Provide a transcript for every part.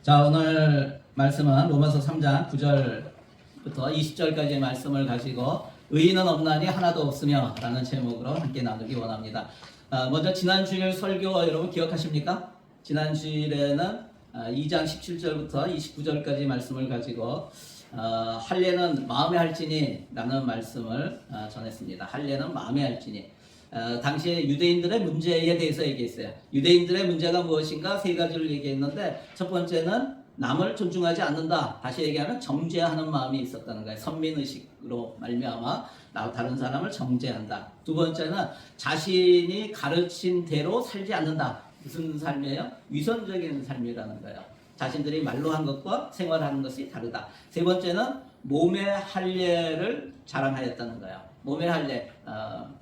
자, 오늘 말씀은 로마서 3장 9절부터 20절까지의 말씀을 가지고 의인은 없나니 하나도 없으며 라는 제목으로 함께 나누기 원합니다. 먼저 지난 주일 설교 여러분 기억하십니까? 지난 주일에는 2장 17절부터 29절까지 말씀을 가지고 할례는 마음에 할지니 라는 말씀을 전했습니다. 할례는 마음에 할지니. 당시에 유대인들의 문제에 대해서 얘기했어요. 유대인들의 문제가 무엇인가 세 가지를 얘기했는데, 첫 번째는 남을 존중하지 않는다. 다시 얘기하면 정죄하는 마음이 있었다는 거예요. 선민의식으로 말미암아 다른 사람을 정죄한다. 두 번째는 자신이 가르친 대로 살지 않는다. 무슨 삶이에요? 위선적인 삶이라는 거예요. 자신들이 말로 한 것과 생활하는 것이 다르다. 세 번째는 몸의 할례를 자랑하였다는 거예요. 몸의 할례,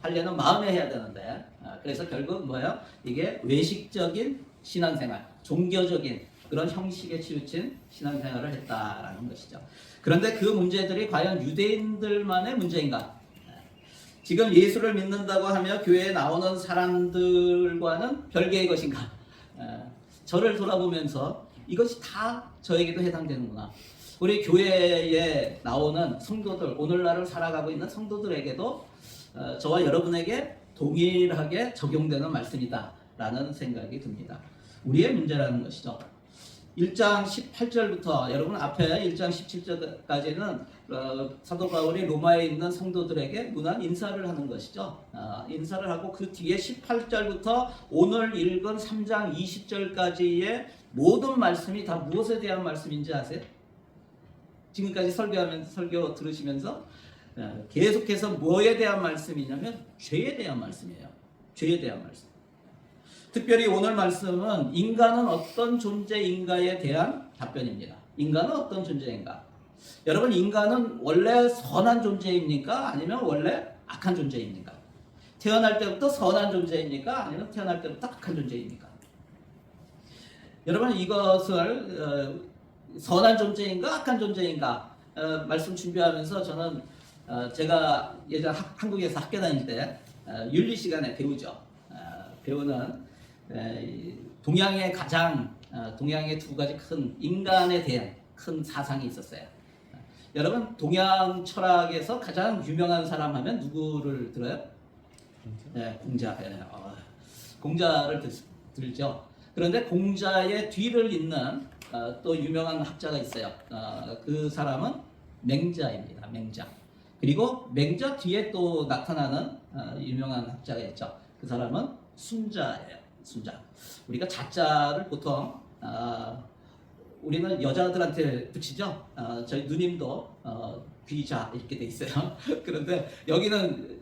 할례는 마음에 해야 되는데, 그래서 결국 뭐예요? 이게 외식적인 신앙생활, 종교적인 그런 형식에 치우친 신앙생활을 했다라는 것이죠. 그런데 그 문제들이 과연 유대인들만의 문제인가? 지금 예수를 믿는다고 하며 교회에 나오는 사람들과는 별개의 것인가? 저를 돌아보면서 이것이 다 저에게도 해당되는구나. 우리 교회에 나오는 성도들, 오늘날을 살아가고 있는 성도들에게도 저와 여러분에게 동일하게 적용되는 말씀이다 라는 생각이 듭니다. 우리의 문제라는 것이죠. 1장 18절부터 여러분 앞에 1장 17절까지는 사도 바울이 로마에 있는 성도들에게 문안 인사를 하는 것이죠. 인사를 하고 그 뒤에 18절부터 오늘 읽은 3장 20절까지의 모든 말씀이 다 무엇에 대한 말씀인지 아세요? 지금까지 설교 들으시면서 계속해서 뭐에 대한 말씀이냐면 죄에 대한 말씀이에요. 죄에 대한 말씀. 특별히 오늘 말씀은 인간은 어떤 존재인가에 대한 답변입니다. 인간은 어떤 존재인가? 여러분, 인간은 원래 선한 존재입니까? 아니면 원래 악한 존재입니까? 태어날 때부터 선한 존재입니까? 아니면 태어날 때부터 악한 존재입니까? 여러분, 이것을 선한 존재인가 악한 존재인가 말씀 준비하면서 저는 제가 예전 한국에서 학교 다닐 때 윤리 시간에 배우죠. 배우는 동양의 동양의 두 가지 큰 인간에 대한 큰 사상이 있었어요. 여러분, 동양 철학에서 가장 유명한 사람 하면 누구를 들어요? 공자. 공자를 들죠. 그런데 공자의 뒤를 잇는 또 유명한 학자가 있어요. 그 사람은 맹자입니다. 맹자. 그리고 맹자 뒤에 또 나타나는 유명한 학자가 있죠. 그 사람은 순자예요. 순자. 우리가 자자를 보통 우리는 여자들한테 붙이죠. 저희 누님도 귀자 이렇게 돼 있어요. 그런데 여기는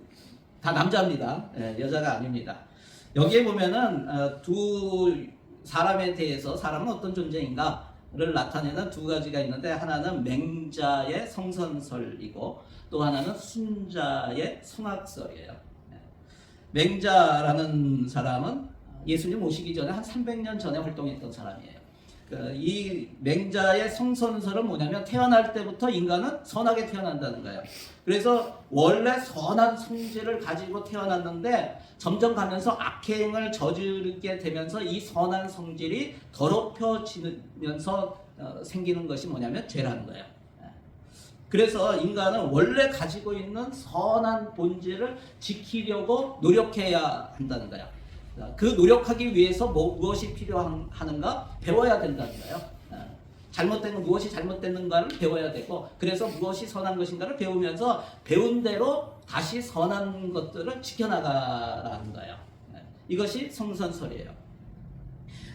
다 남자입니다. 여자가 아닙니다. 여기에 보면은 두 사람에 대해서 사람은 어떤 존재인가를 나타내는 두 가지가 있는데, 하나는 맹자의 성선설이고 또 하나는 순자의 성악설이에요. 맹자라는 사람은 예수님 오시기 전에 한 300년 전에 활동했던 사람이에요. 이 맹자의 성선설은 뭐냐면 태어날 때부터 인간은 선하게 태어난다는 거예요. 그래서 원래 선한 성질을 가지고 태어났는데 점점 가면서 악행을 저지르게 되면서 이 선한 성질이 더럽혀지면서 생기는 것이 뭐냐면 죄라는 거예요. 그래서 인간은 원래 가지고 있는 선한 본질을 지키려고 노력해야 한다는 거예요. 그 노력하기 위해서 무엇이 필요한가 배워야 된다는 거예요. 잘못된 건 무엇이 잘못됐는가를 배워야 되고, 그래서 무엇이 선한 것인가를 배우면서 배운 대로 다시 선한 것들을 지켜나가라는 거예요. 이것이 성선설이에요.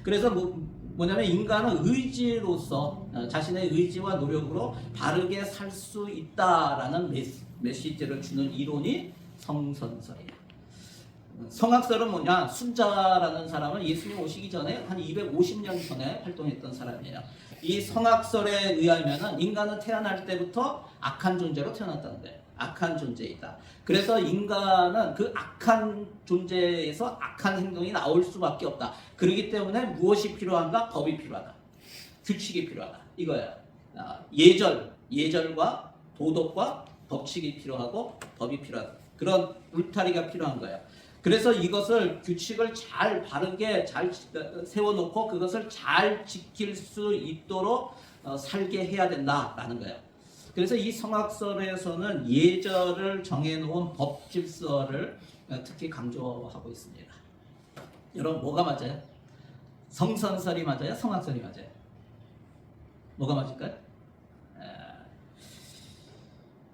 그래서 뭐냐면 인간은 의지로서 자신의 의지와 노력으로 바르게 살 수 있다라는 메시지를 주는 이론이 성선설이에요. 성악설은 뭐냐? 순자라는 사람은 예수님 오시기 전에 한 250년 전에 활동했던 사람이에요. 이 성악설에 의하면은 인간은 태어날 때부터 악한 존재로 태어났다는 거예요. 악한 존재이다. 그래서 인간은 그 악한 존재에서 악한 행동이 나올 수밖에 없다. 그렇기 때문에 무엇이 필요한가? 법이 필요하다. 규칙이 필요하다. 이거예요. 예절과 도덕과 법칙이 필요하고 법이 필요하다. 그런 울타리가 필요한 거예요. 그래서 이것을 규칙을 잘 바르게 잘 세워놓고 그것을 잘 지킬 수 있도록 살게 해야 된다라는 거예요. 그래서 이 성악설에서는 예절을 정해놓은 법 질서를 특히 강조하고 있습니다. 여러분 뭐가 맞아요? 성선설이 맞아요? 성악설이 맞아요? 뭐가 맞을까요?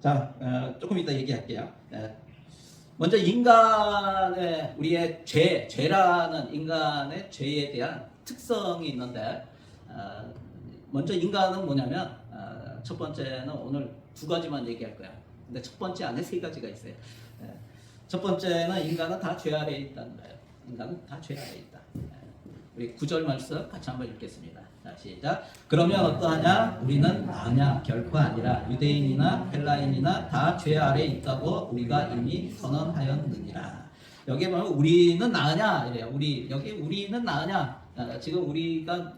자, 조금 이따 얘기할게요. 먼저 인간의 우리의 죄라는 인간의 죄에 대한 특성이 있는데 먼저 인간은 뭐냐면 첫 번째는 오늘 두 가지만 얘기할 거야. 근데 첫 번째 안에 세 가지가 있어요. 첫 번째는 인간은 다 죄 아래에 있다는 거예요. 인간은 다 죄 아래에 있다. 우리 9절 말씀 같이 한번 읽겠습니다. 자, 시작. 그러면 어떠하냐? 우리는 나냐? 결코 아니라 유대인이나 헬라인이나 다 죄 아래에 있다고 우리가 이미 선언하였느니라. 여기 보면 우리는 나냐? 이래요. 여기 우리는 나냐? 지금 우리가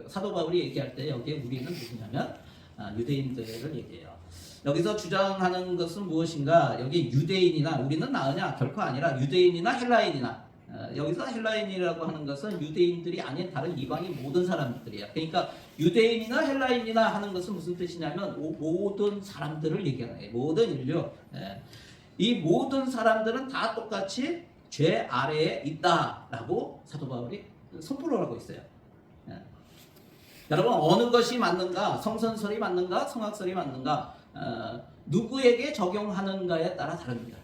사도 바울이 얘기할 때 여기에 우리는 누구냐면 유대인들을 얘기해요. 여기서 주장하는 것은 무엇인가? 여기 유대인이나 우리는 나으냐? 결코 아니라 유대인이나 헬라인이나 여기서 헬라인이라고 하는 것은 유대인들이 아닌 다른 이방인 모든 사람들이에요. 그러니까 유대인이나 헬라인이나 하는 것은 무슨 뜻이냐면 모든 사람들을 얘기하는 거예요. 모든 인류. 이 모든 사람들은 다 똑같이 죄 아래에 있다라고 사도 바울이 선포를 하고 있어요. 여러분 어느 것이 맞는가? 성선설이 맞는가? 성악설이 맞는가? 누구에게 적용하는가에 따라 다릅니다.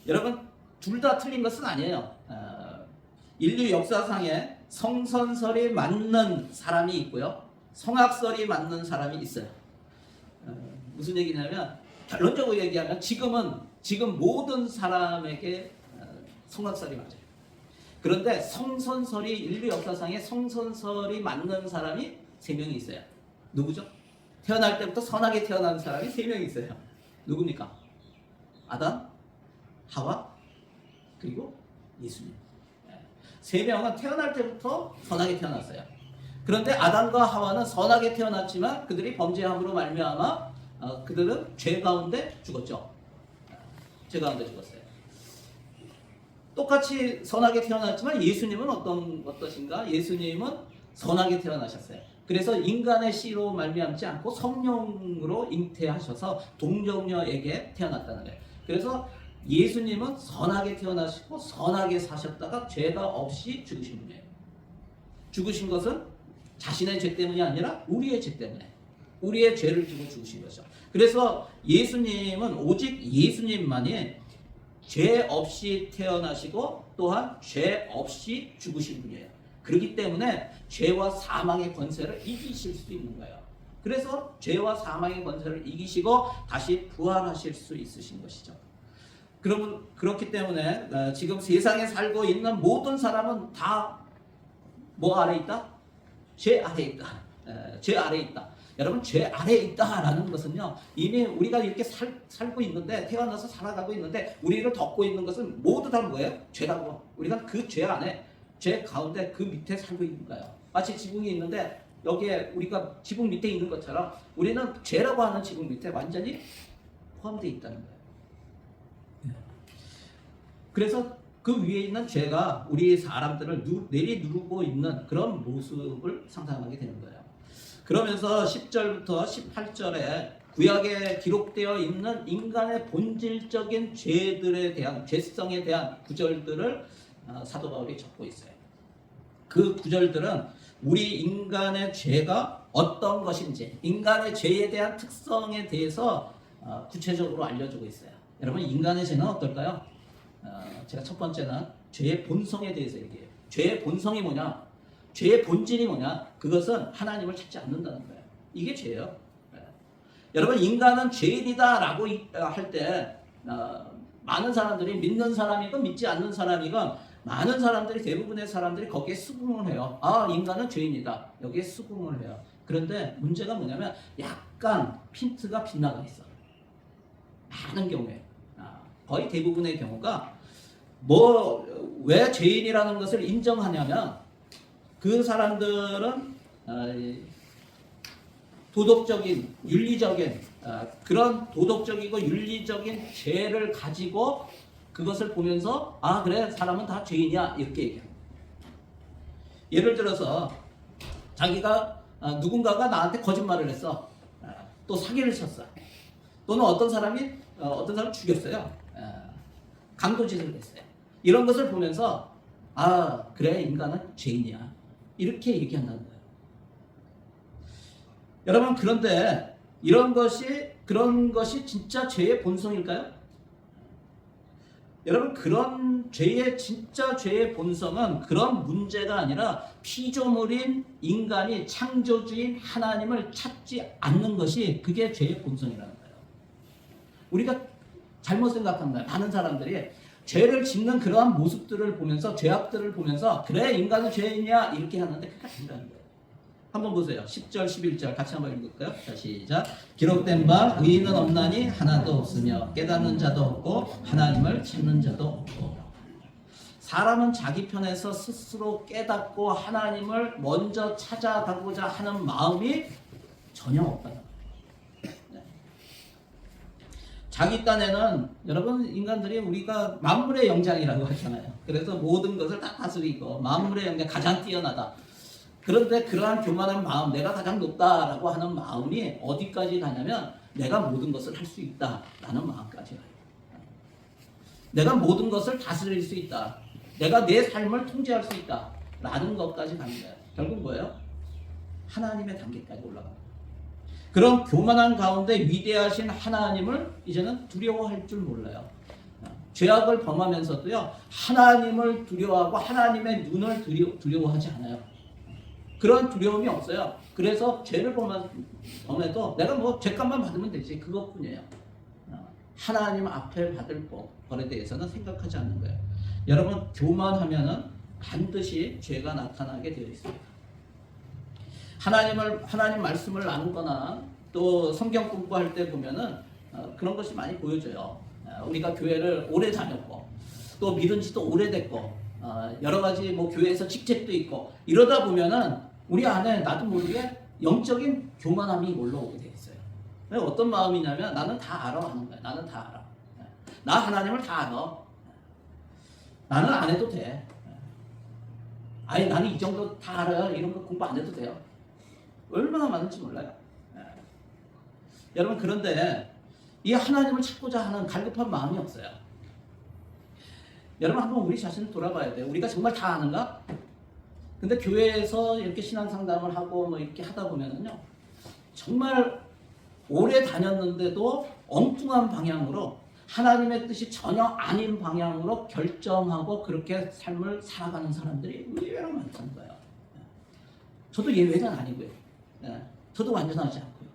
여러분 둘 다 틀린 것은 아니에요. 인류 역사상에 성선설이 맞는 사람이 있고요. 성악설이 맞는 사람이 있어요. 무슨 얘기냐면 결론적으로 얘기하면 지금 모든 사람에게 성악설이 맞아요. 그런데 성선설이 인류 역사상에 성선설이 맞는 사람이 3명이 있어요. 누구죠? 태어날 때부터 선하게 태어난 사람이 3명이 있어요. 누굽니까? 아담, 하와, 그리고 예수님. 3명은 태어날 때부터 선하게 태어났어요. 그런데 아담과 하와는 선하게 태어났지만 그들이 범죄함으로 말미암아 그들은 죄 가운데 죽었죠. 죄 가운데 죽었어요. 똑같이 선하게 태어났지만 예수님은 어떠신가? 예수님은 선하게 태어나셨어요. 그래서 인간의 씨로 말미암지 않고 성령으로 잉태하셔서 동정녀에게 태어났다는 거예요. 그래서 예수님은 선하게 태어나시고 선하게 사셨다가 죄가 없이 죽으신 분이에요. 죽으신 것은 자신의 죄 때문이 아니라 우리의 죄 때문에 우리의 죄를 지고 죽으신 거죠. 그래서 예수님은 오직 예수님만이 죄 없이 태어나시고 또한 죄 없이 죽으신 분이에요. 그렇기 때문에 죄와 사망의 권세를 이기실 수 있는 거예요. 그래서 죄와 사망의 권세를 이기시고 다시 부활하실 수 있으신 것이죠. 그러면 그렇기 때문에 지금 세상에 살고 있는 모든 사람은 다 뭐 아래 있다? 죄 아래 있다. 죄 아래 있다. 여러분 죄 아래 있다라는 것은요 이미 우리가 이렇게 살고 있는데 태어나서 살아가고 있는데 우리를 덮고 있는 것은 모두 다 뭐예요? 죄라고. 우리가 그 죄 안에 죄 가운데 그 밑에 살고 있는 거예요. 마치 지붕이 있는데 여기에 우리가 지붕 밑에 있는 것처럼 우리는 죄라고 하는 지붕 밑에 완전히 포함되어 있다는 거예요. 그래서 그 위에 있는 죄가 우리 사람들을 내리누르고 있는 그런 모습을 상상하게 되는 거예요. 그러면서 10절부터 18절에 구약에 기록되어 있는 인간의 본질적인 죄들에 대한 죄성에 대한 구절들을 사도 바울이 적고 있어요. 그 구절들은 우리 인간의 죄가 어떤 것인지 인간의 죄에 대한 특성에 대해서 구체적으로 알려주고 있어요. 여러분 인간의 죄는 어떨까요? 제가 첫 번째는 죄의 본성에 대해서 얘기해요. 죄의 본성이 뭐냐? 죄의 본질이 뭐냐? 그것은 하나님을 찾지 않는다는 거예요. 이게 죄예요. 여러분 인간은 죄인이다라고 할 때 많은 사람들이 믿는 사람이건 믿지 않는 사람이건 많은 사람들이 대부분의 사람들이 거기에 수긍을 해요. 아 인간은 죄인이다. 여기에 수긍을 해요. 그런데 문제가 뭐냐면 약간 핀트가 빗나가 있어. 많은 경우에 거의 대부분의 경우가 왜 죄인이라는 것을 인정하냐면 그 사람들은 도덕적인, 윤리적인 그런 도덕적이고 윤리적인 죄를 가지고 그것을 보면서 아 그래 사람은 다 죄인이야 이렇게 얘기합니다. 예를 들어서 자기가 누군가가 나한테 거짓말을 했어. 또 사기를 쳤어. 또는 어떤 사람이 죽였어요. 강도짓을 했어요. 이런 것을 보면서 아 그래 인간은 죄인이야 이렇게 얘기한다는 거예요. 여러분 그런데 그런 것이 진짜 죄의 본성일까요? 여러분 그런 진짜 죄의 본성은 그런 문제가 아니라 피조물인 인간이 창조주인 하나님을 찾지 않는 것이 그게 죄의 본성이라는 거예요. 우리가 잘못 생각한 거예요. 많은 사람들이 죄를 짓는 그러한 모습들을 보면서 죄악들을 보면서 그래 인간은 죄인이야 이렇게 하는데 그게 아니라는 거예요. 한번 보세요. 10절 11절 같이 한번 읽을까요? 자 시작. 기록된 바 의인은 없나니 하나도 없으며 깨닫는 자도 없고 하나님을 찾는 자도 없고. 사람은 자기 편에서 스스로 깨닫고 하나님을 먼저 찾아가고자 하는 마음이 전혀 없다는 거예요. 네. 자기 딴에는 여러분 인간들이 우리가 만물의 영장이라고 하잖아요. 그래서 모든 것을 다 다스리고 만물의 영장 가장 뛰어나다. 그런데 그러한 교만한 마음, 내가 가장 높다라고 하는 마음이 어디까지 가냐면 내가 모든 것을 할 수 있다라는 마음까지 가요. 내가 모든 것을 다스릴 수 있다. 내가 내 삶을 통제할 수 있다라는 것까지 가는 거예요. 결국 뭐예요? 하나님의 단계까지 올라가는 거예요. 그런 교만한 가운데 위대하신 하나님을 이제는 두려워할 줄 몰라요. 죄악을 범하면서도요 하나님을 두려워하고 하나님의 눈을 두려워하지 않아요. 그런 두려움이 없어요. 그래서 죄를 범해도 내가 뭐 죄값만 받으면 되지 그것뿐이에요. 하나님 앞에 받을 벌에 대해서는 생각하지 않는 거예요. 여러분 교만하면은 반드시 죄가 나타나게 되어 있습니다. 하나님 말씀을 나누거나 또 성경 공부할 때 보면은 그런 것이 많이 보여져요. 우리가 교회를 오래 다녔고 또 믿은 지도 오래됐고 여러 가지 뭐 교회에서 직책도 있고 이러다 보면은 우리 안에 나도 모르게 영적인 교만함이 올라오게 돼 있어요. 어떤 마음이냐면 나는 다 알아 하는 거야. 나는 다 알아. 나 하나님을 다 알아. 나는 안 해도 돼. 아니 나는 이 정도 다 알아요. 이런 거 공부 안 해도 돼요. 얼마나 많은지 몰라요. 여러분 그런데 이 하나님을 찾고자 하는 갈급한 마음이 없어요. 여러분 한번 우리 자신을 돌아봐야 돼요. 우리가 정말 다 아는가? 근데 교회에서 이렇게 신앙 상담을 하고 뭐 이렇게 하다 보면은요, 정말 오래 다녔는데도 엉뚱한 방향으로 하나님의 뜻이 전혀 아닌 방향으로 결정하고 그렇게 삶을 살아가는 사람들이 의외로 많다는 거예요. 저도 예외는 아니고요. 저도 완전하지 않고요.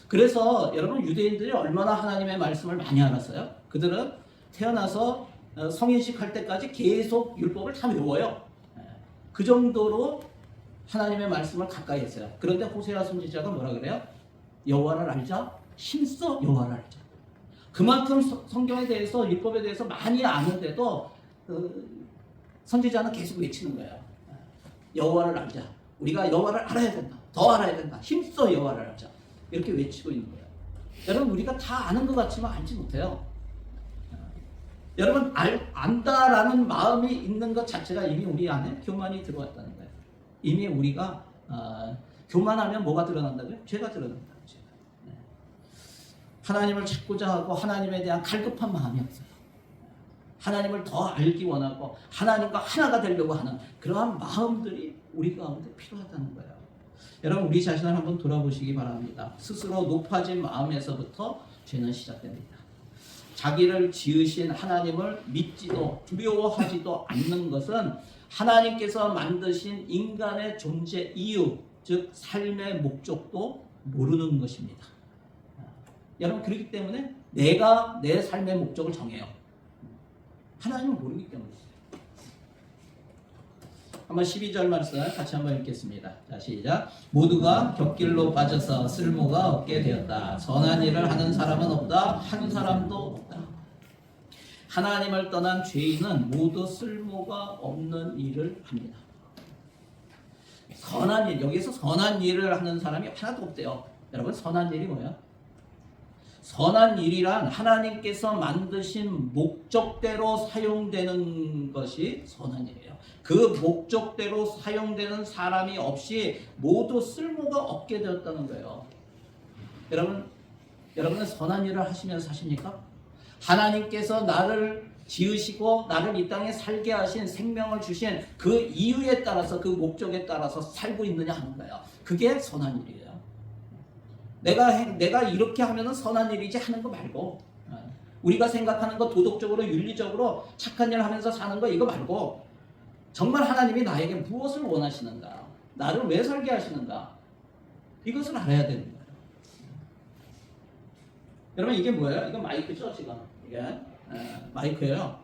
그래서 여러분 유대인들이 얼마나 하나님의 말씀을 많이 알았어요? 그들은 태어나서 성인식 할 때까지 계속 율법을 다 외워요. 그 정도로 하나님의 말씀을 가까이 했어요. 그런데 호세아 선지자가 뭐라 그래요? 여호와를 알자, 힘써 여호와를 알자. 그만큼 성경에 대해서 율법에 대해서 많이 아는데도 선지자는 계속 외치는 거예요. 여호와를 알자. 우리가 여호와를 알아야 된다. 더 알아야 된다. 힘써 여호와를 알자. 이렇게 외치고 있는 거예요. 여러분 우리가 다 아는 것 같지만 알지 못해요. 여러분 안다라는 마음이 있는 것 자체가 이미 우리 안에 교만이 들어왔다는 거예요. 이미 우리가 교만하면 뭐가 드러난다고요? 죄가 드러난다. 네. 하나님을 찾고자 하고 하나님에 대한 갈급한 마음이 없어요. 하나님을 더 알기 원하고 하나님과 하나가 되려고 하는 그러한 마음들이 우리 가운데 필요하다는 거예요. 여러분 우리 자신을 한번 돌아보시기 바랍니다. 스스로 높아진 마음에서부터 죄는 시작됩니다. 자기를 지으신 하나님을 믿지도 두려워하지도 않는 것은 하나님께서 만드신 인간의 존재 이유, 즉 삶의 목적도 모르는 것입니다. 여러분 그렇기 때문에 내가 내 삶의 목적을 정해요. 하나님은 모르기 때문이에요. 한번 12절 말씀 같이 한번 읽겠습니다. 자 시작. 모두가 곁길로 빠져서 쓸모가 없게 되었다. 선한 일을 하는 사람은 없다. 한 사람도 없다. 하나님을 떠난 죄인은 모두 쓸모가 없는 일을 합니다. 선한 일, 여기서 선한 일을 하는 사람이 하나도 없대요. 여러분 선한 일이 뭐예요? 선한 일이란 하나님께서 만드신 목적대로 사용되는 것이 선한 일이에요. 그 목적대로 사용되는 사람이 없이 모두 쓸모가 없게 되었다는 거예요. 여러분은 선한 일을 하시면서 사십니까? 하나님께서 나를 지으시고 나를 이 땅에 살게 하신, 생명을 주신 그 이유에 따라서, 그 목적에 따라서 살고 있느냐 하는 거예요. 그게 선한 일이에요. 내가 이렇게 하면은 선한 일이지 하는 거 말고, 우리가 생각하는 거 도덕적으로 윤리적으로 착한 일 하면서 사는 거 이거 말고, 정말 하나님이 나에게 무엇을 원하시는가, 나를 왜 살게 하시는가, 이것을 알아야 되는 거예요. 여러분, 이게 뭐예요? 이거 마이크죠 지금. 이게 마이크예요.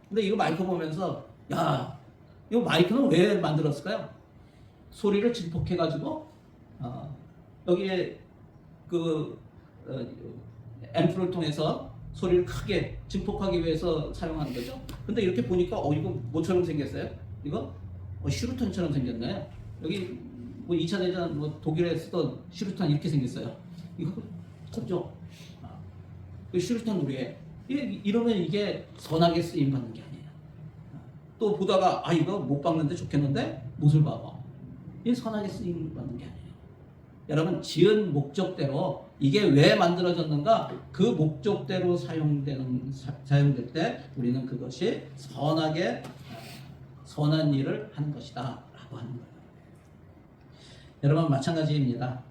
근데 이거 마이크 보면서, 야, 이거 마이크는 왜 만들었을까요? 소리를 증폭해가지고 여기에 그 앰프를 통해서 소리를 크게 증폭하기 위해서 사용하는 거죠. 근데 이렇게 보니까 이거 뭐처럼 생겼어요? 이거 슈루탄처럼 생겼네. 여기 뭐 2차 대전 뭐 독일에 쓰던 슈루탄 이렇게 생겼어요. 이거 컸죠? 그 슈루탄 우리에 이러면 이게 선하게 쓰임 받는 게 아니에요. 또 보다가 이거 못 박는데 좋겠는데 못을 박아. 이게 선하게 쓰임 받는 게 아니에요. 여러분, 지은 목적대로 이게 왜 만들어졌는가, 그 목적대로 사용될 때 우리는 그것이 선한 일을 하는 것이다 라고 하는 거예요. 여러분, 마찬가지입니다.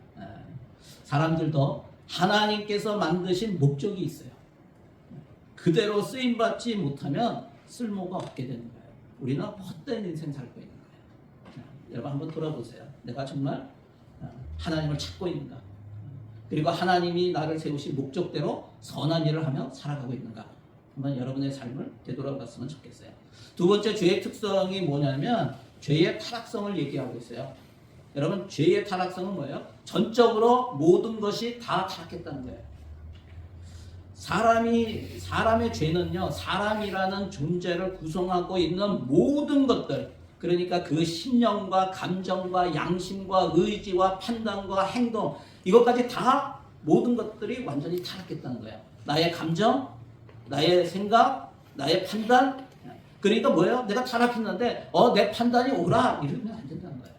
사람들도 하나님께서 만드신 목적이 있어요. 그대로 쓰임받지 못하면 쓸모가 없게 되는 거예요. 우리는 헛된 인생 살고 있는 거예요. 여러분, 한번 돌아보세요. 내가 정말 하나님을 찾고 있는가, 그리고 하나님이 나를 세우신 목적대로 선한 일을 하며 살아가고 있는가, 한번 여러분의 삶을 되돌아봤으면 좋겠어요. 두 번째, 죄의 특성이 뭐냐면 죄의 타락성을 얘기하고 있어요. 여러분, 죄의 타락성은 뭐예요? 전적으로 모든 것이 다 타락했다는 거예요. 사람의 죄는요, 사람이라는 존재를 구성하고 있는 모든 것들, 그러니까 그 신념과 감정과 양심과 의지와 판단과 행동, 이것까지 다, 모든 것들이 완전히 타락했다는 거예요. 나의 감정, 나의 생각, 나의 판단. 그러니까 뭐예요? 내가 타락했는데 내 판단이 옳아, 이러면 안 된다는 거예요.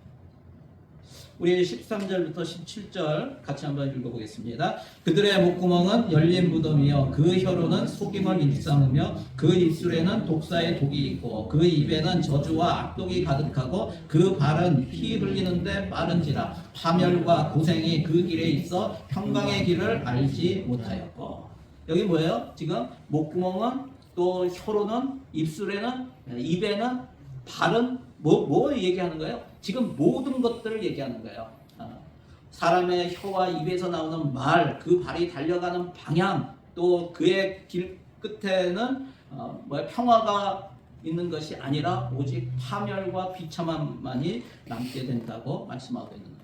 우리 13절부터 17절 같이 한번 읽어보겠습니다. 그들의 목구멍은 열린 무덤이요, 그 혀로는 속임을 일삼으며 그 입술에는 독사의 독이 있고 그 입에는 저주와 악독이 가득하고 그 발은 피 흘리는데 빠른지라 파멸과 고생이 그 길에 있어 평강의 길을 알지 못하였고. 여기 뭐예요? 지금 목구멍은, 또 혀로는, 입술에는, 입에는, 발은 뭐 얘기하는 거예요? 지금 모든 것들을 얘기하는 거예요. 사람의 혀와 입에서 나오는 말, 그 발이 달려가는 방향, 또 그의 길 끝에는 평화가 있는 것이 아니라 오직 파멸과 비참함만이 남게 된다고 말씀하고 있는 거예요.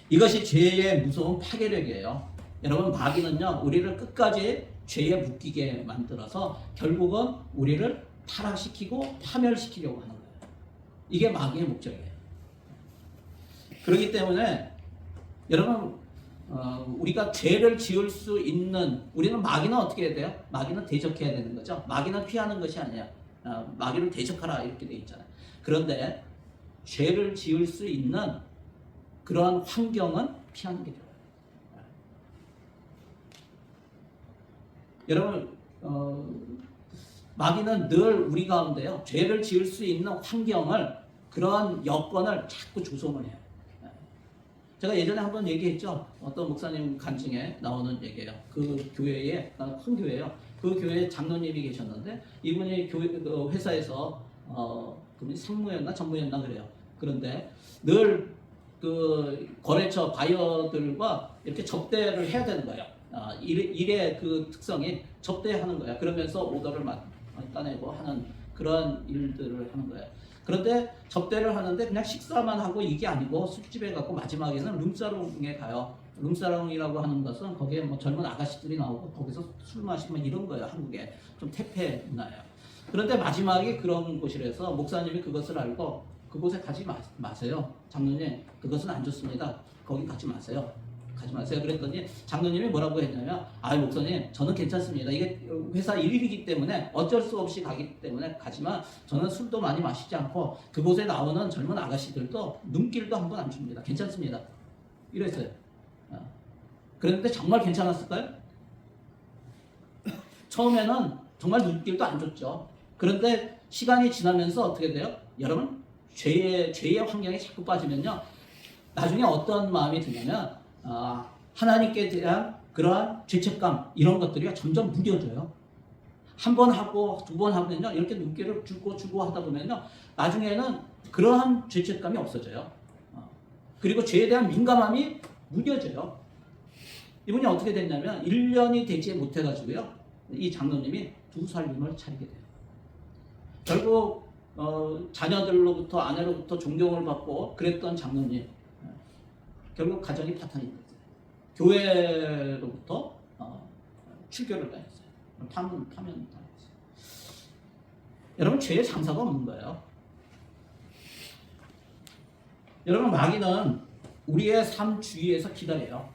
이것이 죄의 무서운 파괴력이에요. 여러분, 마귀는요, 우리를 끝까지 죄에 묶이게 만들어서 결국은 우리를 타락시키고 파멸시키려고 하는 거예요. 이게 마귀의 목적이에요. 그렇기 때문에 여러분, 우리가 죄를 지을 수 있는, 우리는 마귀는 어떻게 해야 돼요? 마귀는 대적해야 되는 거죠. 마귀는 피하는 것이 아니야. 마귀를 대적하라 이렇게 돼 있잖아요. 그런데 죄를 지을 수 있는 그러한 환경은 피하는 게 좋아요. 여러분, 마귀는 늘 우리 가운데요, 죄를 지을 수 있는 환경을, 그러한 여건을 자꾸 조성을 해요. 제가 예전에 한번 얘기했죠. 어떤 목사님 간증에 나오는 얘기예요. 그 교회에, 큰 교회예요. 그 교회에 장로님이 계셨는데 이분이 그 회사에서 그분이 상무였나 전무였나 그래요. 그런데 늘 그 거래처 바이어들과 이렇게 접대를 해야 되는 거예요. 일의 그 특성이 접대하는 거예요. 그러면서 오더를 따내고 하는 그런 일들을 하는 거예요. 그런데 접대를 하는데 그냥 식사만 하고 이게 아니고 술집에 가고 마지막에는 룸사롱에 가요. 룸사롱이라고 하는 것은 거기에 뭐 젊은 아가씨들이 나오고 거기서 술 마시면 이런 거예요. 한국에 좀 태폐 문화예요. 그런데 마지막에 그런 곳이라서 목사님이 그것을 알고 그곳에 가지 마세요. 장로님, 그것은 안 좋습니다. 거기 가지 마세요. 가지 마세요. 그랬더니 장로님이 뭐라고 했냐면, 아 목사님 저는 괜찮습니다. 이게 회사 일이기 때문에 어쩔 수 없이 가기 때문에 가지만 저는 술도 많이 마시지 않고 그곳에 나오는 젊은 아가씨들도 눈길도 한 번 안 줍니다. 괜찮습니다. 이랬어요. 그런데 정말 괜찮았을까요? 처음에는 정말 눈길도 안 줬죠. 그런데 시간이 지나면서 어떻게 돼요? 여러분 죄의 환경에 자꾸 빠지면요, 나중에 어떤 마음이 드냐면 하나님께 대한 그러한 죄책감 이런 것들이 점점 무뎌져요. 한 번 하고 두 번 하면요, 이렇게 눈길을 주고 하다 보면요, 나중에는 그러한 죄책감이 없어져요. 그리고 죄에 대한 민감함이 무뎌져요. 이분이 어떻게 됐냐면 1년이 되지 못해가지고요, 이 장로님이 두 살림을 차리게 돼요. 결국 자녀들로부터 아내로부터 존경을 받고 그랬던 장로님, 결국 가정이 파탄이 됐어요. 교회로부터 출교를 당했어요. 파면 당했어요. 여러분 죄의 장사가 없는 거예요. 여러분 마귀는 우리의 삶 주위에서 기다려요.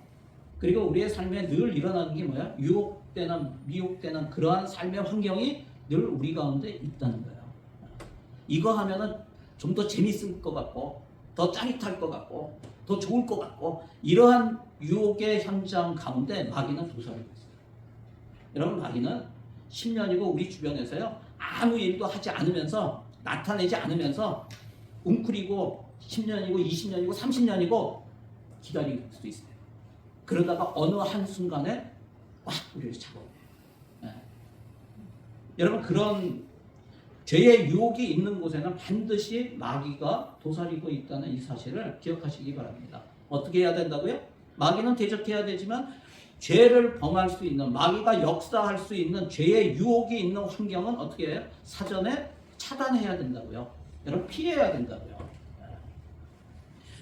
그리고 우리의 삶에 늘 일어나는 게 뭐야? 유혹되는 미혹되는 그러한 삶의 환경이 늘 우리 가운데 있다는 거예요. 이거 하면은 좀 더 재밌을 것 같고 더 짜릿할 것 같고 더 좋을 것 같고, 이러한 유혹의 현장 가운데 마귀는 도사리고 있어요. 여러분 마귀는 10년이고 우리 주변에서요, 아무 일도 하지 않으면서 나타내지 않으면서 웅크리고 10년이고 20년이고 30년이고 기다릴 수도 있어요. 그러다가 어느 한순간에 꽉 우리를 잡아요. 여러분 그런 죄의 유혹이 있는 곳에는 반드시 마귀가 도사리고 있다는 이 사실을 기억하시기 바랍니다. 어떻게 해야 된다고요? 마귀는 대적해야 되지만 죄를 범할 수 있는, 마귀가 역사할 수 있는 죄의 유혹이 있는 환경은 어떻게 해요? 사전에 차단해야 된다고요. 여러분 피해야 된다고요.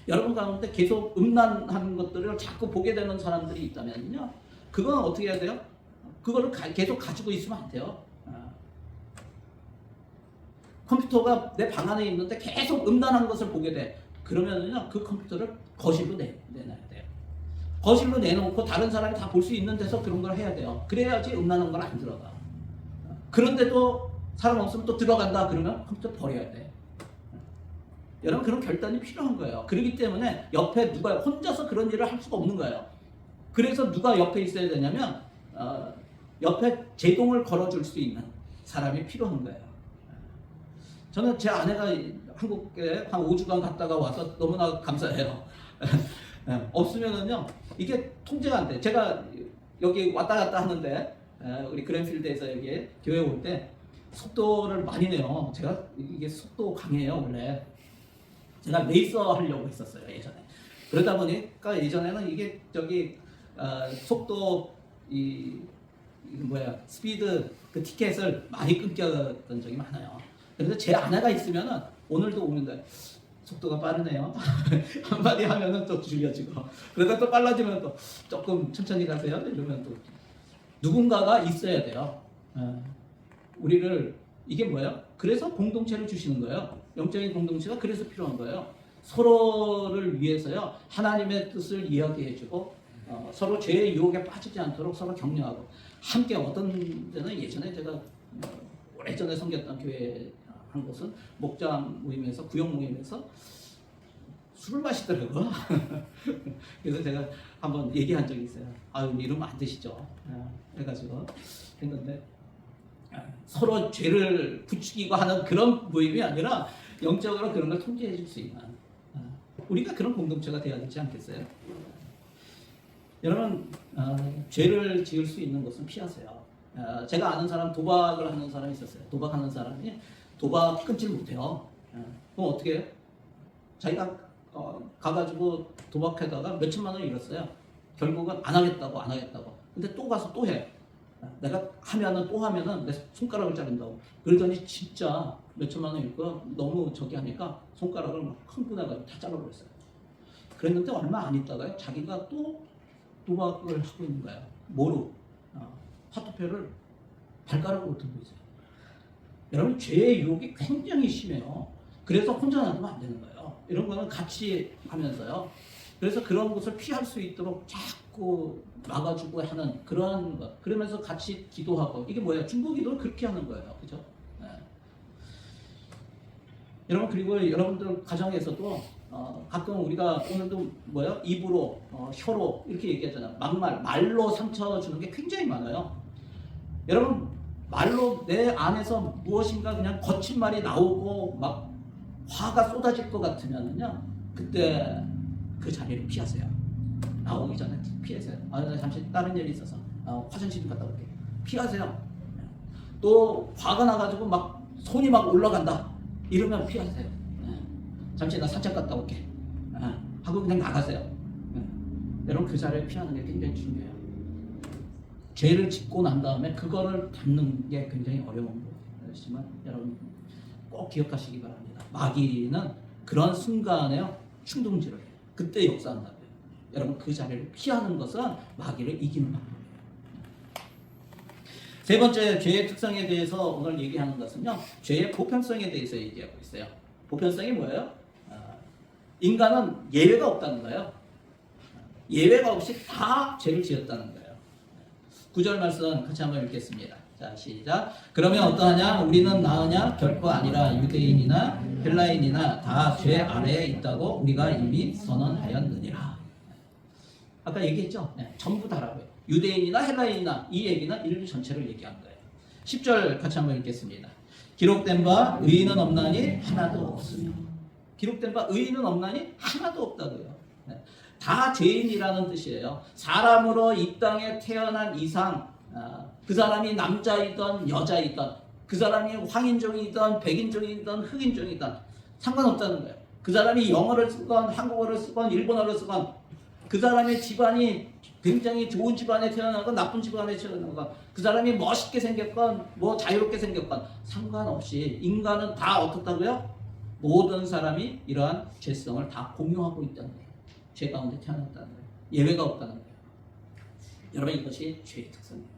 여러분 가운데 계속 음란한 것들을 자꾸 보게 되는 사람들이 있다면요, 그건 어떻게 해야 돼요? 그거를 계속 가지고 있으면 안 돼요. 컴퓨터가 내 방 안에 있는데 계속 음란한 것을 보게 돼. 그러면은요, 그 컴퓨터를 거실로 내놔야 돼요. 거실로 내놓고 다른 사람이 다 볼 수 있는 데서 그런 걸 해야 돼요. 그래야지 음란한 건 안 들어가. 그런데도 사람 없으면 또 들어간다 그러면 컴퓨터 버려야 돼. 여러분 그런 결단이 필요한 거예요. 그렇기 때문에 옆에 누가 혼자서 그런 일을 할 수가 없는 거예요. 그래서 누가 옆에 있어야 되냐면 옆에 제동을 걸어줄 수 있는 사람이 필요한 거예요. 저는 제 아내가 한국에 한 5주간 갔다가 와서 너무나 감사해요. 없으면은요, 이게 통제가 안 돼. 제가 여기 왔다 갔다 하는데 우리 그랜필드에서 여기 교회 올 때 속도를 많이 내요. 제가 이게 속도 강해요 원래. 제가 레이서 하려고 했었어요 예전에. 그러다 보니까 예전에는 이게 속도 스피드 그 티켓을 많이 끊겼던 적이 많아요. 그래서 제 아내가 있으면은 오늘도 오는데 속도가 빠르네요. 한마디 하면은 또 줄여지고, 그러다 또 빨라지면 또 조금 천천히 가세요 이러면 또 누군가가 있어야 돼요. 우리를 이게 뭐예요? 그래서 공동체를 주시는 거예요. 영적인 공동체가 그래서 필요한 거예요. 서로를 위해서요, 하나님의 뜻을 이야기해주고 서로 죄의 유혹에 빠지지 않도록 서로 격려하고 함께. 어떤 데는 예전에 제가 오래전에 섬겼던 교회 한 곳은 목자 모임에서, 구역 모임에서 술을 마시더라고요. 그래서 제가 한번 얘기한 적이 있어요. 아유 이러면 안 되시죠. 해가지고 했는데 서로 죄를 부추기고 하는 그런 모임이 아니라 영적으로 그런 걸 통제해 줄 수 있는 우리가 그런 공동체가 되어야 되지 않겠어요? 여러분 죄를 지을 수 있는 것은 피하세요. 제가 아는 사람, 도박을 하는 사람이 있었어요. 도박하는 사람이 도박 끊질 못해요. 그럼 어떻게 해요? 자기가 가가지고 도박하다가 몇천만 원 잃었어요. 결국은 안 하겠다고. 근데 또 가서 또 해. 내가 하면은 또 하면은 내 손가락을 자른다고. 그러더니 진짜 몇천만 원 잃고 너무 저기 하니까 손가락을 막 흥분해가지고 다 잘라버렸어요. 그랬는데 얼마 안 있다가요, 자기가 또 도박을 하고 있는 거예요. 뭐로? 화투표를 발가락으로 들고 있어요. 여러분 죄의 유혹이 굉장히 심해요. 그래서 혼자 놔두면 안 되는 거예요. 이런 거는 같이 하면서요, 그래서 그런 것을 피할 수 있도록 자꾸 막아주고 하는 그러한 것. 그러면서 같이 기도하고 이게 뭐예요? 중보 기도를 그렇게 하는 거예요, 그죠? 네. 여러분 그리고 여러분들 가정에서도 가끔 우리가 오늘도 뭐예요? 입으로 혀로 이렇게 얘기하잖아요. 말로 상처 주는 게 굉장히 많아요. 여러분 말로 내 안에서 무엇인가 그냥 거친 말이 나오고 막 화가 쏟아질 것 같으면요, 그때 그 자리를 피하세요. 나오기 전에 피하세요. 나 잠시 다른 일이 있어서 화장실 좀 갔다 올게. 피하세요. 또 화가 나가지고 막 손이 막 올라간다 이러면 피하세요. 잠시 나 산책 갔다 올게 하고 그냥 나가세요. 여러분 그 자리를 피하는 게 굉장히 중요해요. 죄를 짓고 난 다음에 그거를 닫는 게 굉장히 어려운 거지만 여러분 꼭 기억하시기 바랍니다. 마귀는 그런 순간에요 충동질을 해요. 그때 역사한다고요. 여러분 그 자리를 피하는 것은 마귀를 이기는 방법이에요. 세 번째 죄의 특성에 대해서 오늘 얘기하는 것은요, 죄의 보편성에 대해서 얘기하고 있어요. 보편성이 뭐예요? 인간은 예외가 없다는 거예요. 예외가 없이 다 죄를 지었다는 거예요. 9절 말씀 같이 한번 읽겠습니다. 자, 시작. 그러면 어떠하냐? 우리는 나으냐? 결코 아니라 유대인이나 헬라인이나 다 죄 아래에 있다고 우리가 이미 선언하였느니라. 아까 얘기했죠? 네, 전부 다라고요. 유대인이나 헬라인이나 이 얘기는 인류 전체를 얘기한 거예요. 10절 같이 한번 읽겠습니다. 기록된 바 의인은 없나니 하나도 없으며. 기록된 바 의인은 없나니 하나도 없다고요. 네. 다 죄인이라는 뜻이에요. 사람으로 이 땅에 태어난 이상 그 사람이 남자이든 여자이든 그 사람이 황인종이든 백인종이든 흑인종이든 상관없다는 거예요. 그 사람이 영어를 쓰건 한국어를 쓰건 일본어를 쓰건 그 사람의 집안이 굉장히 좋은 집안에 태어나건 나쁜 집안에 태어나건 그 사람이 멋있게 생겼건 뭐 자유롭게 생겼건 상관없이 인간은 다 어떻다고요? 모든 사람이 이러한 죄성을 다 공유하고 있다는 거예요. 죄 가운데 태어났다는 거예요. 예외가 없다는 거예요. 여러분 이것이 죄의 특성이에요.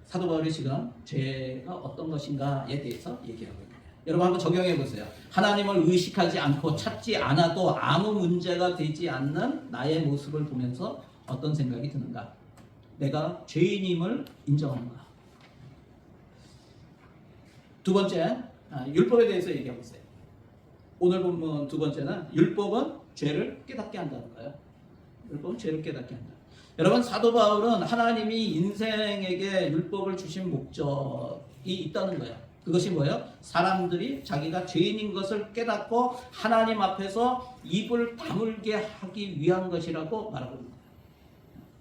사도 바울이 지금 죄가 어떤 것인가에 대해서 얘기하고 있는 거예요. 여러분 한번 적용해 보세요. 하나님을 의식하지 않고 찾지 않아도 아무 문제가 되지 않는 나의 모습을 보면서 어떤 생각이 드는가? 내가 죄인임을 인정하는가? 두 번째, 율법에 대해서 얘기해 보세요. 오늘 본문 두 번째는 율법은 죄를 깨닫게 한다는 거예요. 율법은 죄를 깨닫게 한다. 여러분 사도 바울은 하나님이 인생에게 율법을 주신 목적이 있다는 거예요. 그것이 뭐예요? 사람들이 자기가 죄인인 것을 깨닫고 하나님 앞에서 입을 다물게 하기 위한 것이라고 말하고 있습니다.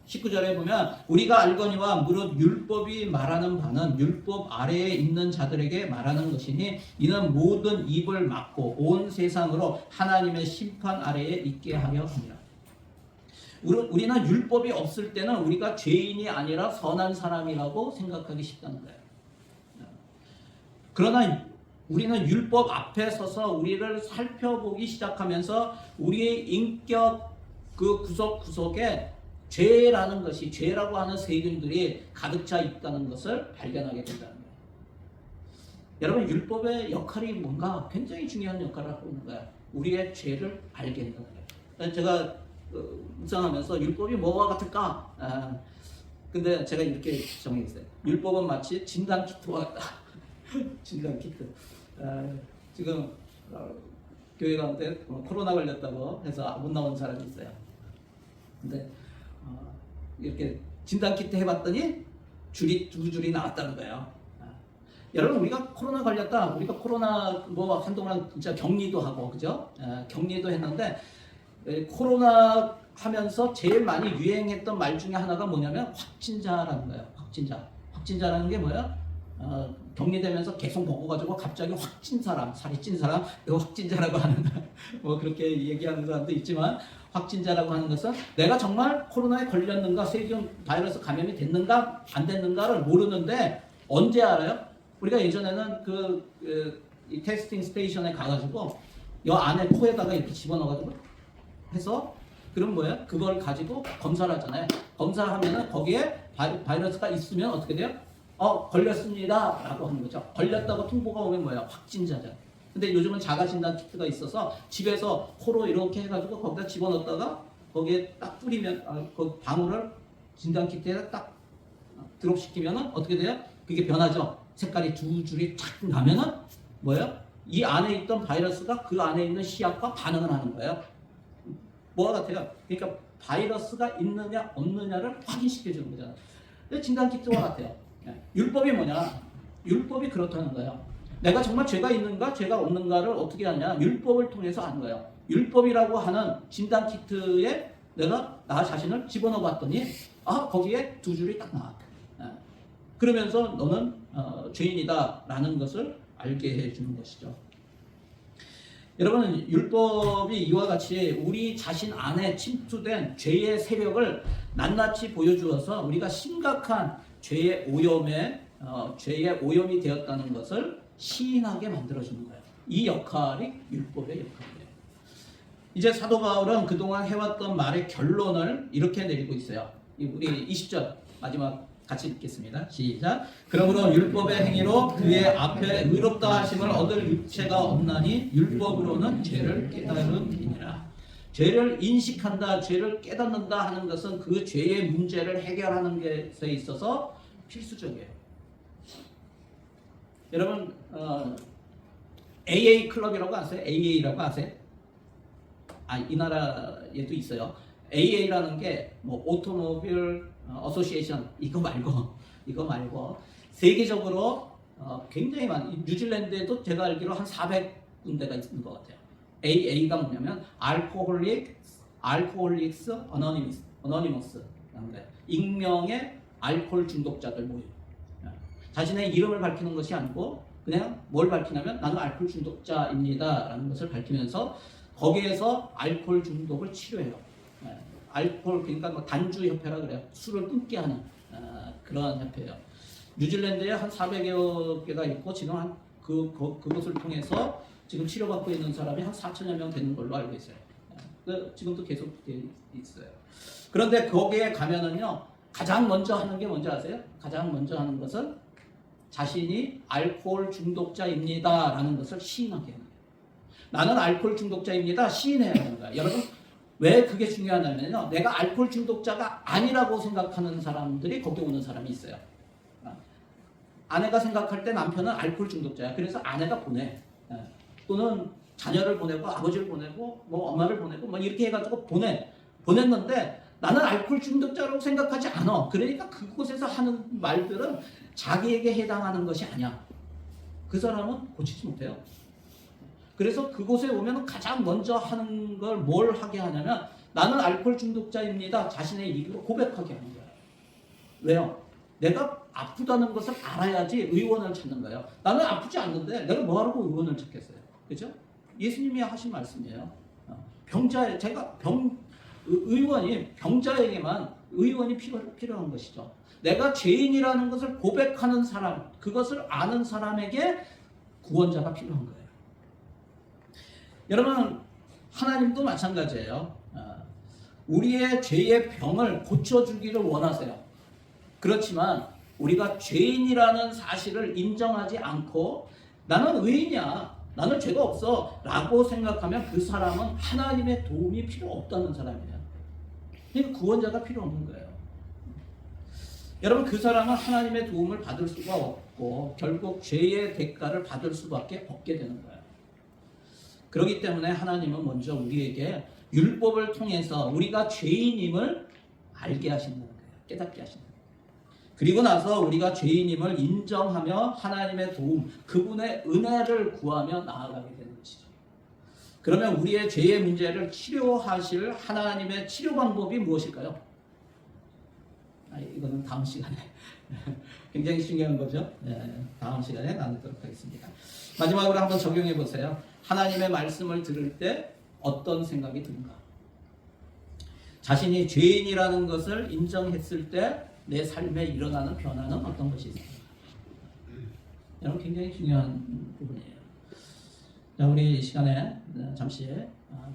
19절에 보면 우리가 알거니와 무릇 율법이 말하는 바는 율법 아래에 있는 자들에게 말하는 것이니 이는 모든 입을 막고 온 세상으로 하나님의 심판 아래에 있게 하려 합니다. 우리는 율법이 없을 때는 우리가 죄인이 아니라 선한 사람이라고 생각하기 쉽다는 거예요. 그러나 우리는 율법 앞에 서서 우리를 살펴보기 시작하면서 우리의 인격 그 구석구석에 죄라는 것이, 죄라고 하는 세균들이 가득 차 있다는 것을 발견하게 된다는 거예요. 여러분 율법의 역할이 뭔가 굉장히 중요한 역할을 하고 있는 거예요. 우리의 죄를 알게 한다는 거예요. 제가 묵상하면서 율법이 뭐와 같을까? 근데 제가 이렇게 정의했어요. 율법은 마치 진단 키트와 같다. 진단 키트. 지금 교회 가운데 코로나 걸렸다고 해서 못 나온 사람이 있어요. 근데 이렇게 진단 키트 해봤더니 두 줄이 나왔다는 거예요. 여러분 우리가 코로나 걸렸다. 우리가 코로나 뭐 한동안 진짜 격리도 하고 그죠? 격리도 했는데 코로나 하면서 제일 많이 유행했던 말 중에 하나가 뭐냐면 확진자라는 거예요. 확진자라는 게 뭐야? 격리되면서 계속 먹어가지고 갑자기 확진 사람, 살이 찐 사람, 이거 확진자라고 하는 뭐 그렇게 얘기하는 사람도 있지만 확진자라고 하는 것은 내가 정말 코로나에 걸렸는가, 세균 바이러스 감염이 됐는가, 안 됐는가를 모르는데 언제 알아요? 우리가 예전에는 이 테스팅 스테이션에 가가지고 여 안에 코에다가 이렇게 집어넣어가지고 해서 그럼 뭐예요? 그걸 가지고 검사를 하잖아요. 검사하면은 거기에 바이러스가 있으면 어떻게 돼요? 걸렸습니다 라고 하는 거죠. 걸렸다고 통보가 오면 뭐예요? 확진자죠. 근데 요즘은 자가 진단 키트가 있어서 집에서 코로 이렇게 해가지고 거기다 집어넣었다가 거기에 딱 뿌리면 그 방울을 진단 키트에 딱 드롭시키면은 어떻게 돼요? 그게 변하죠. 색깔이 두 줄이 쫙 나면은 뭐예요? 이 안에 있던 바이러스가 그 안에 있는 씨앗과 반응을 하는 거예요. 뭐가 같아요? 그러니까 바이러스가 있느냐 없느냐를 확인시켜 주는 거잖아요. 진단 키트와 같아요. 율법이 뭐냐? 율법이 그렇다는 거예요. 내가 정말 죄가 있는가 죄가 없는가를 어떻게 하냐? 율법을 통해서 하는 거예요. 율법이라고 하는 진단 키트에 내가 나 자신을 집어넣어 봤더니 거기에 두 줄이 딱 나왔다. 그러면서 너는 죄인이다라는 것을 알게 해주는 것이죠. 여러분, 율법이 이와 같이 우리 자신 안에 침투된 죄의 세력을 낱낱이 보여주어서 우리가 심각한 죄의 오염이 되었다는 것을 시인하게 만들어주는 거예요. 이 역할이 율법의 역할이에요. 이제 사도 바울은 그동안 해왔던 말의 결론을 이렇게 내리고 있어요. 우리 20절 마지막 같이 읽겠습니다. 시작. 그러므로 율법의 행위로 그의 앞에 의롭다 하심을 얻을 육체가 없나니 율법으로는 죄를 깨달음이니라. 죄를 인식한다, 죄를 깨닫는다 하는 것은 그 죄의 문제를 해결하는 것에 있어서 필수적이에요. 여러분 AA 클럽이라고 아세요? AA라고 아세요? 이 나라에도 있어요. AA라는 게 뭐 오토모빌 어소시에이션 이거 말고 세계적으로 굉장히 많은 뉴질랜드에도 제가 알기로 한 400군데가 있는 것 같아요. AA가 뭐냐면 알코홀릭스 어너니머스라는 거예요. 익명의 알코올 중독자들 모임. 자신의 이름을 밝히는 것이 아니고 그냥 뭘 밝히냐면 나는 알코올 중독자입니다라는 것을 밝히면서 거기에서 알코올 중독을 치료해요. 알코올 그러니까 뭐 단주 협회라 그래요. 술을 끊게 하는 그러한 협회예요. 뉴질랜드에 한 400여 개가 있고 지금 한 그것을 통해서 지금 치료받고 있는 사람이 한 4천여 명 되는 걸로 알고 있어요. 지금도 계속 있어요. 그런데 거기에 가면은요 가장 먼저 하는 게 뭔지 아세요? 가장 먼저 하는 것은 자신이 알코올 중독자입니다라는 것을 시인하게 하는 거예요. 나는 알코올 중독자입니다. 시인해야 하는 거예요. 여러분 왜 그게 중요하냐면요. 내가 알코올 중독자가 아니라고 생각하는 사람들이 거기 오는 사람이 있어요. 아내가 생각할 때 남편은 알코올 중독자야. 그래서 아내가 보내. 또는 자녀를 보내고 아버지를 보내고 뭐 엄마를 보내고 뭐 이렇게 해가지고 보냈는데 나는 알코올 중독자라고 생각하지 않아. 그러니까 그곳에서 하는 말들은 자기에게 해당하는 것이 아니야. 그 사람은 고치지 못해요. 그래서 그곳에 오면 가장 먼저 하는 걸 뭘 하게 하냐면 나는 알코올 중독자입니다. 자신의 입으로 고백하게 하는 거예요. 왜요? 내가 아프다는 것을 알아야지 의원을 찾는 거예요. 나는 아프지 않는데 내가 뭐하라고 의원을 찾겠어요. 그죠? 예수님이 하신 말씀이에요. 병자에게만 의원이 필요한 것이죠. 내가 죄인이라는 것을 고백하는 사람, 그것을 아는 사람에게 구원자가 필요한 거예요. 여러분 하나님도 마찬가지예요. 우리의 죄의 병을 고쳐주기를 원하세요. 그렇지만 우리가 죄인이라는 사실을 인정하지 않고 나는 의인이야, 나는 죄가 없어 라고 생각하면 그 사람은 하나님의 도움이 필요 없다는 사람이에요. 그러니까 구원자가 필요 없는 거예요. 여러분 그 사람은 하나님의 도움을 받을 수가 없고 결국 죄의 대가를 받을 수밖에 없게 되는 거예요. 그렇기 때문에 하나님은 먼저 우리에게 율법을 통해서 우리가 죄인임을 알게 하신다는 거예요. 깨닫게 하신다는 거예요. 그리고 나서 우리가 죄인임을 인정하며 하나님의 도움, 그분의 은혜를 구하며 나아가게 되는 것이죠. 그러면 우리의 죄의 문제를 치료하실 하나님의 치료 방법이 무엇일까요? 이거는 다음 시간에 굉장히 중요한 거죠. 다음 시간에 나누도록 하겠습니다. 마지막으로 한번 적용해 보세요. 하나님의 말씀을 들을 때 어떤 생각이 드는가? 자신이 죄인이라는 것을 인정했을 때 내 삶에 일어나는 변화는 어떤 것이 있습니까? 여러분 굉장히 중요한 부분이에요. 자, 우리 이 시간에 잠시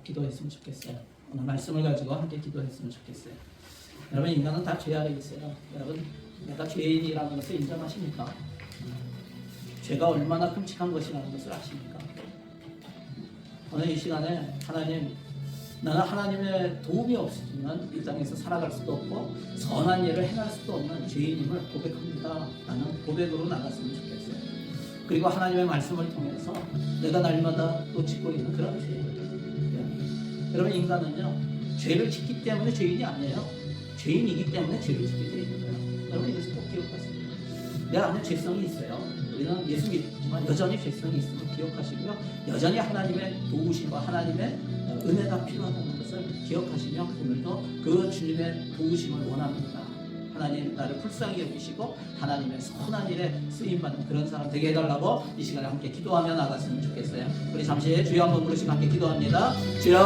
기도했으면 좋겠어요. 오늘 말씀을 가지고 함께 기도했으면 좋겠어요. 여러분 인간은 다 죄 아래 있어요. 여러분 내가 죄인이라는 것을 인정하십니까? 죄가 얼마나 끔찍한 것이라는 것을 아십니까? 오늘 이 시간에 하나님, 나는 하나님의 도움이 없으면 이 땅에서 살아갈 수도 없고 선한 일을 행할 수도 없는 죄인임을 고백합니다 라는 고백으로 나갔으면 좋겠어요. 그리고 하나님의 말씀을 통해서 내가 날마다 또 짓고 있는 그런 죄인, 여러분 인간은요 죄를 짓기 때문에 죄인이 아니에요. 죄인이기 때문에 죄를 짓게 되어 있는 거예요. 여러분 이것을 꼭 기억하세요. 내 안에 죄성이 있어요. 우리는 예수 믿지만 여전히 죄성이 있음을 기억하시고요. 여전히 하나님의 도우심과 하나님의 은혜가 필요하다는 것을 기억하시며 오늘도 그 주님의 도우심을 원합니다. 하나님 나를 불쌍히 여기시고 하나님의 선한 일에 쓰임받는 그런 사람 되게 해달라고 이 시간에 함께 기도하며 나갔으면 좋겠어요. 우리 잠시 주여 한번 부르시고 함께 기도합니다. 주여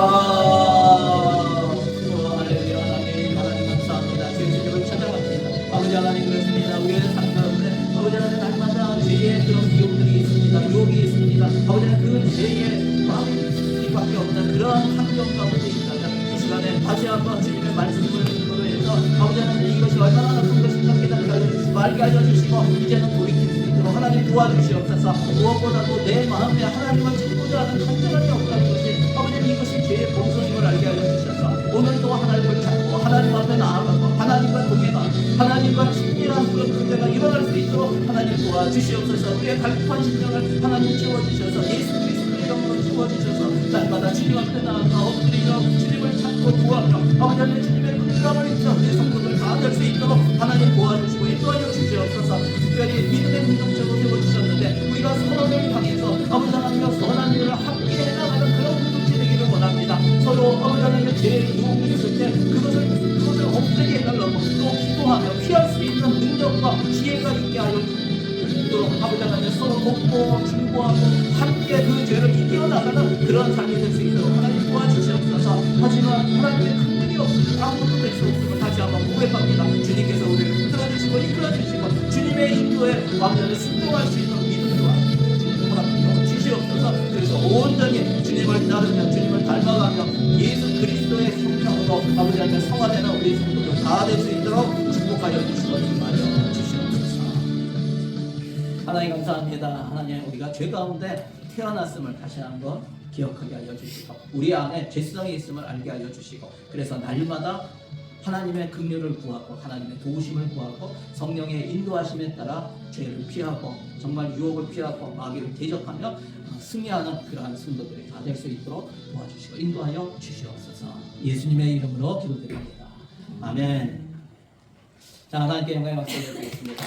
할렐루야 하나님 감사합니다. 주의 주님을 찾아갑니다. 아버지 하나님 그렇습니다. 우리의 삶 가운데 아버지 하나님 날마다 죄의 그런 미혹들이 있습니다. 유혹이 있습니다. 아버지 하나님 그 죄의 마음밖에 없는 그런 환경 가운데 있다면 이 시간에 다시 한번 주님의 말씀을 듣고 해서 아버지 하나님 이것이 얼마나 나쁜 것인가 깨닫게 알게 알려주시고 이제는 돌이킬 수 있도록 하나님 도와주시옵소서. 무엇보다도 내 마음에 하나님을 찾고자 하는 간절함이 없다는 것이 아버지는 이것이 죄의 본성임을 알게 알려주셔서 오늘도 하나님을 찾고 하나님 앞에 나아가고 하나님과 동행하고 하나님과 친밀한 그런 관계가 일어날 수 있도록 하나님 도와주시옵소서. 우리의 갈급한 심령을 하나님 채워주셔서 예수 그리스도의 이름으로 채워주셔서 날마다 주님 앞에 나아가 엎드리며 주님을 찾고 구하며 아버지 하나님 주님의 긍휼함을 입자 우리 성도들 다 될 수 있도록 하나님 도와주시고 인도하여 주시옵소서. 특별히 믿음의 공동체로 세워주셨는데 우리가 선언을 향해서 아버지 하나님과 선한 일을 함께 해나가는 그런 공동체 되기를 원합니다. 서로 아버지 하나님의 죄의 유혹이 있을 때 그것을 없애게 해달라고 또 기도하며 피할 수 있는 능력과 지혜가 있게 하여 주시도록 아버지 하나님 서로 돕고 중보하고 함께 그 죄를 이겨나가는 그런 삶이 될 수 있도록 하나님 도와주시옵소서. 하지만 하나님의 긍휼이 없으면 아무것도 될 수 없음을 다시 한번 고백합니다. 주님께서 우리를 붙들어주시고 이끌어주시고 주님의 인도에 완전히 순종할 수 있는 믿음과 주님을 주시옵소서. 그래서 온전히 주님을 따르며 주님을 닮아가며 예수 그리스도의 형상으로 아버지 하나님 성화되는 우리 성도들 다 될 수 있도록 축복하여 주시고 임하여 주시옵소서. 하나님 감사합니다. 하나님 우리가 죄 가운데 태어났음을 다시 한번 기억하게 하여 주시고 우리 안에 죄성이 있음을 알게 하여 주시고 그래서 날마다 하나님의 긍휼을 구하고 하나님의 도우심을 구하고 성령의 인도하심에 따라 죄를 피하고 정말 유혹을 피하고 마귀를 대적하며 승리하는 그러한 성도들이 다 될 수 있도록 도와주시고 인도하여 주시옵소서. 예수님의 이름으로 기도드립니다. 아멘. 자, 하나님께 영광의 박수 드리겠습니다.